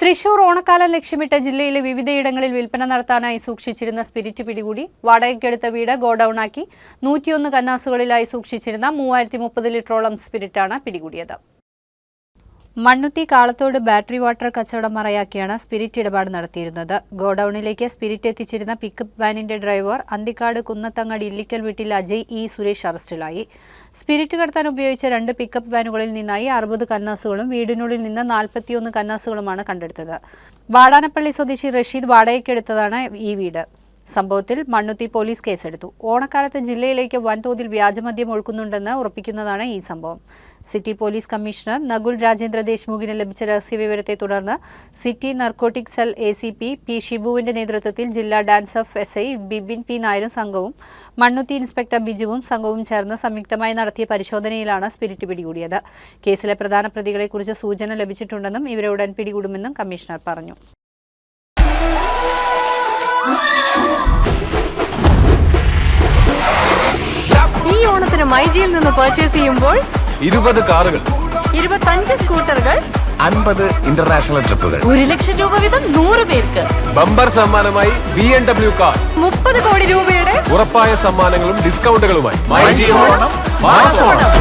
തൃശൂർ ഓണക്കാലം ലക്ഷ്യമിട്ട് ജില്ലയിലെ വിവിധയിടങ്ങളിൽ വിൽപ്പന നടത്താനായി സൂക്ഷിച്ചിരുന്ന സ്പിരിറ്റ് പിടികൂടി. വാടകയ്ക്കെടുത്ത വീട് ഗോഡൌണാക്കി 101 കന്നാസുകളിലായി സൂക്ഷിച്ചിരുന്ന 3030 ലിറ്ററോളം സ്പിരിറ്റാണ് പിടികൂടിയത്. മണ്ണുത്തി കാളത്തോട് ബാറ്ററി വാട്ടർ കച്ചവടം മറയാക്കിയാണ് സ്പിരിറ്റ് ഇടപാട് നടത്തിയിരുന്നത്. ഗോഡൌണിലേക്ക് സ്പിരിറ്റ് എത്തിച്ചിരുന്ന പിക്കപ്പ് വാനിന്റെ ഡ്രൈവർ അന്തിക്കാട് കുന്നത്തങ്ങാടി ഇല്ലിക്കൽ വീട്ടിൽ അജയ് സുരേഷ് അറസ്റ്റിലായി. സ്പിരിറ്റ് കടത്താൻ ഉപയോഗിച്ച 2 പിക്കപ്പ് വാനുകളിൽ നിന്നായി 60 കന്നാസുകളും വീടിനുള്ളിൽ നിന്ന് 41 കന്നാസുകളുമാണ് കണ്ടെടുത്തത്. വാടാനപ്പള്ളി സ്വദേശി റഷീദ് വാടകയ്ക്കെടുത്തതാണ് ഈ വീട്. സംഭവത്തിൽ മണ്ണുത്തി പോലീസ് കേസെടുത്തു. ഓണക്കാലത്ത് ജില്ലയിലേക്ക് വൻതോതിൽ വ്യാജമദ്യം ഒഴുക്കുന്നുണ്ടെന്ന് ഉറപ്പിക്കുന്നതാണ് ഈ സംഭവം. City police commissioner Nakul Rajendra ദേശ്മുഖിന് ലഭിച്ച രഹസ്യവിവരത്തെ തുടർന്ന് city narcotic cell ACP P ഷിബുവിന്റെ നേതൃത്വത്തിൽ ജില്ലാ DANSAF SI Bibin P നായരും സംഘവും മണ്ണുത്തി ഇൻസ്പെക്ടർ ബിജുവും സംഘവും ചേർന്ന് സംയുക്തമായി നടത്തിയ പരിശോധനയിലാണ് സ്പിരിറ്റ് പിടികൂടിയത്. കേസിലെ പ്രധാന പ്രതികളെക്കുറിച്ച് സൂചന ലഭിച്ചിട്ടുണ്ടെന്നും ഇവരെ ഉടൻ പിടികൂടുമെന്നും കമ്മീഷണർ പറഞ്ഞു. ഈ ഓണത്തിന് മൈജിയിൽ നിന്ന് പർച്ചേസ് ചെയ്യുമ്പോൾ 20 കാറുകൾ, 25 സ്കൂട്ടറുകൾ, 50 ഇന്റർനാഷണൽ ട്രിപ്പുകൾ, 1 ലക്ഷം രൂപ വീതം 100 പേർക്ക്. ബമ്പർ സമ്മാനമായി BMW കാർ, 30 കോടി രൂപയുടെ ഉറപ്പായ സമ്മാനങ്ങളും ഡിസ്കൗണ്ടുകളുമായി. മൈജി ഓണം മാസോണം.